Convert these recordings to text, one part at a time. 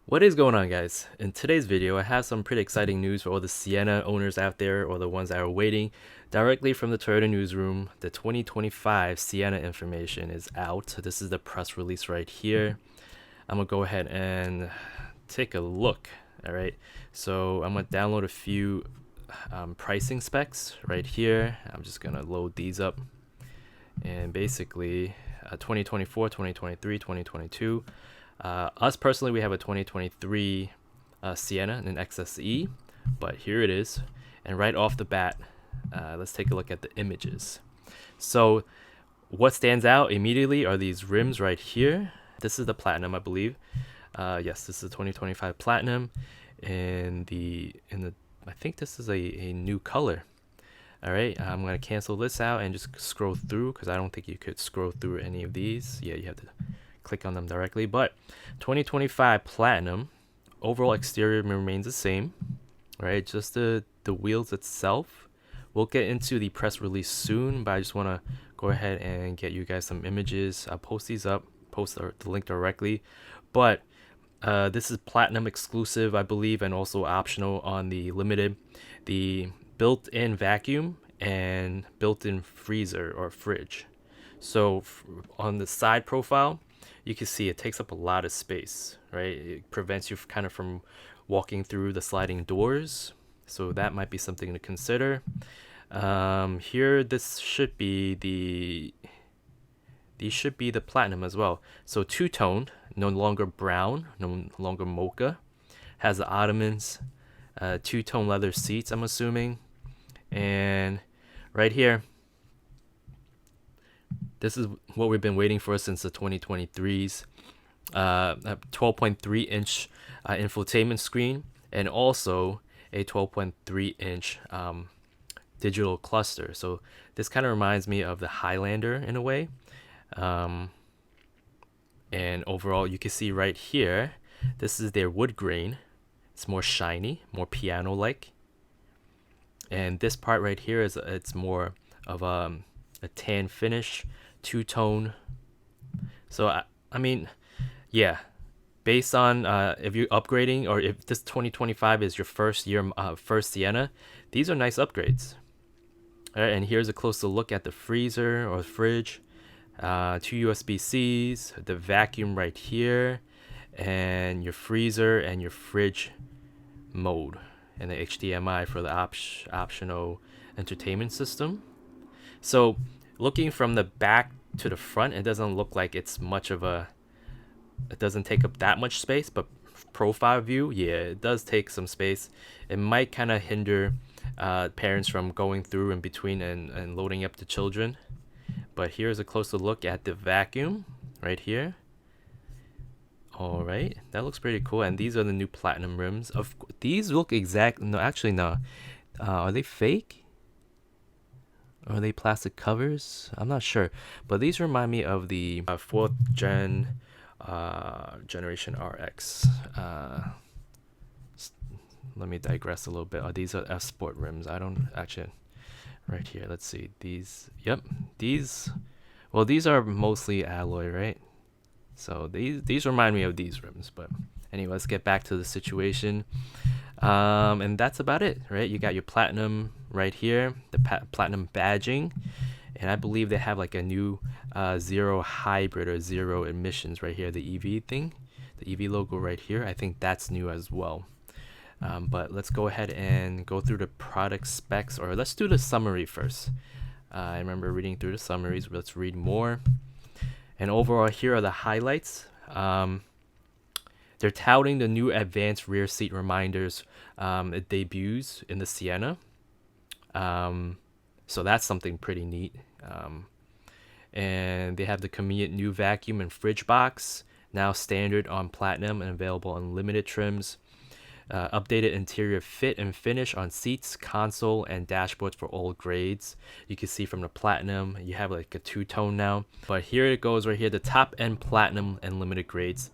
What is going on, guys? In today's video I have some pretty exciting news for all the Sienna owners out there, or the ones that are waiting. Directly from the Toyota newsroom, the 2025 Sienna information is out. This is the press release right here. I'm gonna go ahead and take a look. All right, so I'm gonna download a few pricing specs right here. I'm just gonna load these up, and basically 2024, 2023, 2022. Us personally, we have a 2023 Sienna and an XSE, but here it is. And right off the bat, let's take a look at the images. So what stands out immediately are these rims right here. This is the Platinum, I believe. Yes, this is the 2025 Platinum, and I think this is a new color. All right, I'm gonna cancel this out and just scroll through, because I don't think you could scroll through any of these. Yeah, you have to click on them directly. But 2025 Platinum, overall exterior remains the same, right? Just the wheels itself. We'll get into the press release soon, but I just want to go ahead and get you guys some images. I'll post these up, post the link directly. But this is Platinum exclusive, I believe, and also optional on the Limited. The built-in vacuum and built-in freezer or fridge. So on the side profile, you can see it takes up a lot of space, right? It prevents you kind of from walking through the sliding doors. So that might be something to consider. Here, these should be the Platinum as well. So two-toned, no longer brown, no longer mocha. Has the ottomans, two-tone leather seats, I'm assuming. And right here, this is what we've been waiting for since the 2023s. A 12.3 inch infotainment screen, and also a 12.3 inch digital cluster. So this kind of reminds me of the Highlander in a way. And overall, you can see right here, this is their wood grain. It's more shiny, more piano-like. And this part right here it's more of a tan finish, two-tone. So I mean, yeah, based on if you're upgrading, or if this 2025 is your first Sienna, these are nice upgrades. All right, and here's a closer look at the freezer or fridge. Two USB-Cs, the vacuum right here, and your freezer and your fridge mode, and the HDMI for the optional entertainment system. So looking from the back to the front, it doesn't look like it's much of a, it doesn't take up that much space, but profile view, yeah, it does take some space. It might kind of hinder parents from going through in between and loading up the children. But here's a closer look at the vacuum right here. All right, that looks pretty cool. And these are the new Platinum rims. These look exact. No, actually, no. Are they fake? Or are they plastic covers? I'm not sure. But these remind me of the 4th gen generation RX. Let me digress a little bit. These are F Sport rims. I don't actually. Right here, let's see. These. Yep. These. Well, these are mostly alloy, right? So these remind me of these rims. But anyway, let's get back to the situation. And that's about it, right? You got your Platinum right here, the Platinum badging, and I believe they have like a new zero hybrid or zero emissions right here, the EV thing, the EV logo right here. I think that's new as well. But let's go ahead and go through the product specs, or let's do the summary first. I remember reading through the summaries. Let's read more. And overall, here are the highlights. They're touting the new advanced rear seat reminders. It debuts in the Sienna. So that's something pretty neat. And they have the convenient new vacuum and fridge box, now standard on Platinum and available on limited trims. Updated interior fit and finish on seats, console, and dashboards for all grades. You can see from the Platinum, you have like a two-tone now. But here it goes right here, the top-end Platinum and limited grades.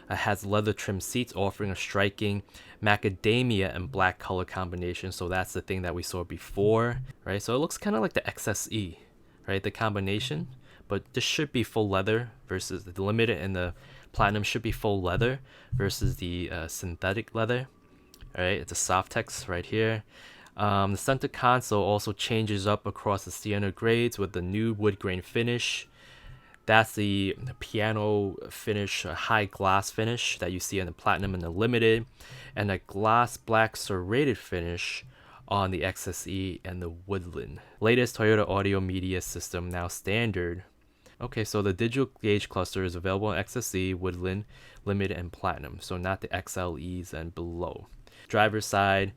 Has leather trim seats, offering a striking macadamia and black color combination. So that's the thing that we saw before, right? So it looks kind of like the XSE, right? The combination. But this should be full leather versus the limited and the Platinum should be full leather versus the synthetic leather. All right, it's a soft text right here. The center console also changes up across the Sienna grades with the new wood grain finish. That's the piano finish, high gloss finish that you see in the Platinum and the Limited, and a gloss black serrated finish on the XSE and the Woodland. Latest Toyota audio media system, now standard. Okay, so the digital gauge cluster is available on XSE, Woodland, Limited, and Platinum, so not the XLEs and below. Driver's side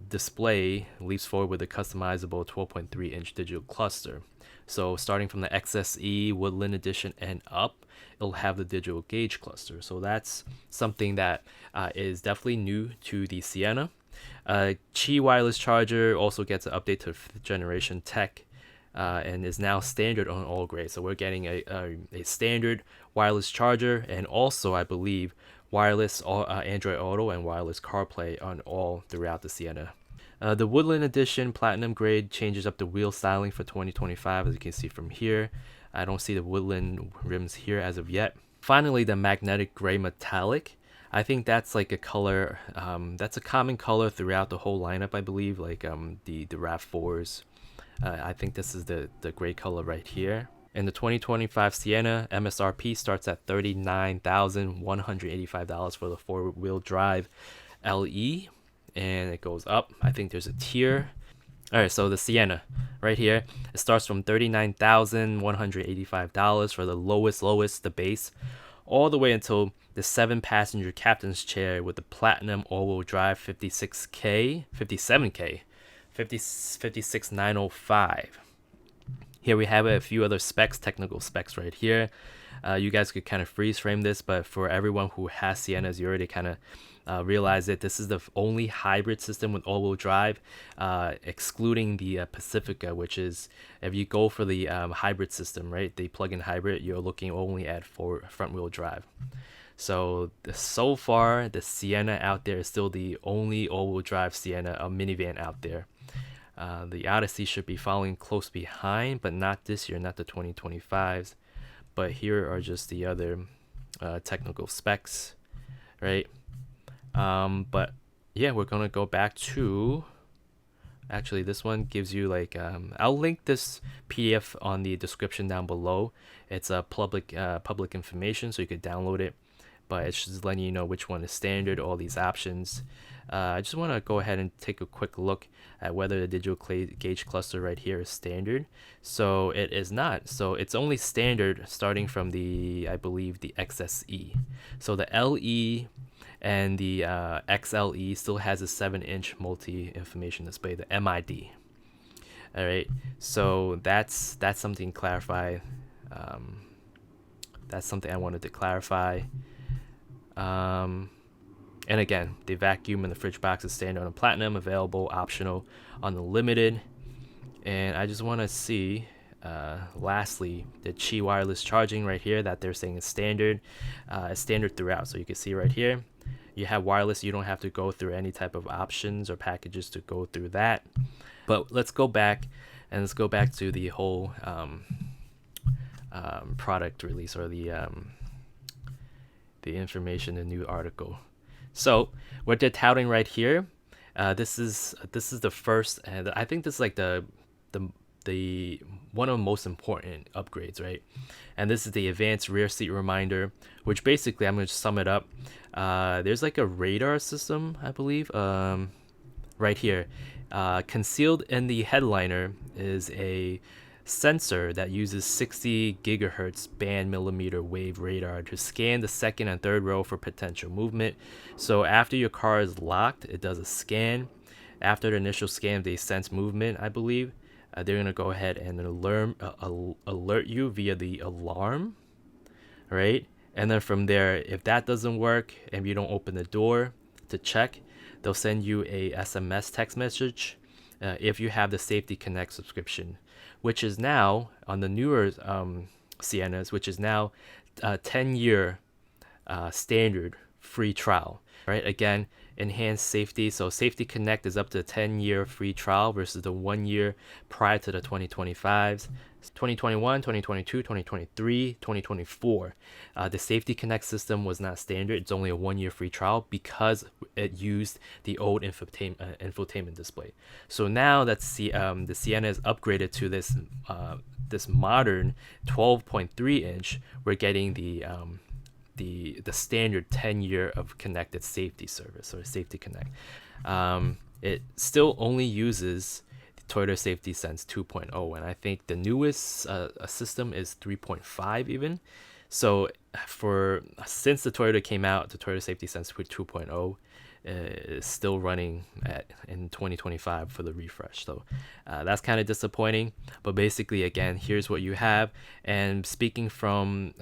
display leaps forward with a customizable 12.3-inch digital cluster. So starting from the XSE, Woodland Edition, and up, it'll have the digital gauge cluster. So that's something that is definitely new to the Sienna. Qi wireless charger also gets an update to 5th generation tech and is now standard on all grades. So we're getting a standard wireless charger, and also I believe wireless Android Auto and wireless CarPlay on all throughout the Sienna. The Woodland Edition Platinum grade changes up the wheel styling for 2025, as you can see from here. I don't see the Woodland rims here as of yet. Finally, the magnetic gray metallic. I think that's like a color, that's a common color throughout the whole lineup, I believe, like the RAV4s. I think this is the gray color right here. In the 2025 Sienna, MSRP starts at $39,185 for the 4-wheel drive LE, and it goes up. I think there's a tier. All right, so the Sienna right here, it starts from $39,185 for the lowest, the base, all the way until the 7-passenger captain's chair with the Platinum all-wheel drive 56,905. Here we have a few other specs, technical specs right here. You guys could kind of freeze frame this, but for everyone who has Siennas, you already kind of realize that this is the only hybrid system with all-wheel drive, excluding the Pacifica, which is, if you go for the hybrid system, right, the plug-in hybrid, you're looking only at front-wheel drive. So far, the Sienna out there is still the only all-wheel drive Sienna, a minivan out there. The Odyssey should be following close behind, but not this year, not the 2025s. But here are just the other technical specs, right? But yeah, we're gonna go back to, actually this one gives you like, I'll link this PDF on the description down below. It's a public information, so you could download it, but it's just letting you know which one is standard, all these options. I just want to go ahead and take a quick look at whether the digital gauge cluster right here is standard. So it is not. So it's only standard starting from the, I believe, the XSE. So the LE and the XLE still has a 7-inch multi-information display, the MID. All right, so that's something to clarify. That's something I wanted to clarify. And again, the vacuum and the fridge box is standard on Platinum, available, optional on the Limited. And I just want to see, lastly, the Qi wireless charging right here that they're saying is standard throughout. So you can see right here, you have wireless. You don't have to go through any type of options or packages to go through that. But let's go back to the whole product release, or the information, the new article. So what they're touting right here, this is the first, and I think this is like the one of the most important upgrades, right? And this is the advanced rear seat reminder, which basically, I'm going to sum it up. There's like a radar system, I believe, right here. Concealed in the headliner is a sensor that uses 60 gigahertz band millimeter wave radar to scan the second and third row for potential movement. So after your car is locked, it does a scan. After the initial scan, they sense movement, I believe. They're going to go ahead and alert you via the alarm, right? And then from there, if that doesn't work and you don't open the door to check, they'll send you a SMS text message if you have the Safety Connect subscription, which is now on the newer Siennas, which is now 10-year standard free trial, right? Again, enhanced safety. So Safety Connect is up to a 10-year free trial versus the 1 year prior to the 2025s. 2021, 2022, 2023, 2024. The Safety Connect system was not standard. It's only a 1 year free trial because it used the old infotainment display. So now that the Sienna is upgraded to this modern 12.3 inch, we're getting the standard 10-year of connected safety service, or Safety Connect. It still only uses Toyota Safety Sense 2.0, and I think the newest system is 3.5 even. So since the Toyota came out, the Toyota Safety Sense 2.0 is still running in 2025 for the refresh. So that's kind of disappointing. But basically, again, here's what you have. And speaking from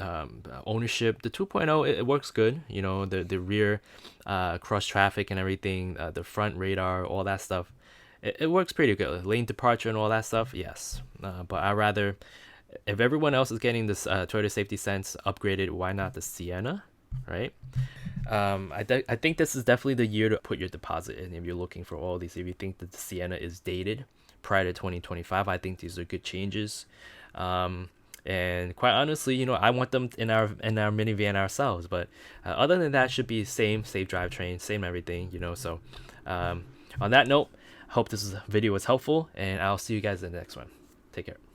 ownership, the 2.0, it works good. You know, the rear cross traffic and everything, the front radar, all that stuff. It works pretty good. Lane departure and all that stuff, yes. But I rather, if everyone else is getting this Toyota Safety Sense upgraded, why not the Sienna, right? I think this is definitely the year to put your deposit in if you're looking for all these. If you think that the Sienna is dated prior to 2025, I think these are good changes. And quite honestly, you know, I want them in our minivan ourselves. But other than that, it should be same drivetrain, same everything, you know. So on that note, I hope this video was helpful, and I'll see you guys in the next one. Take care.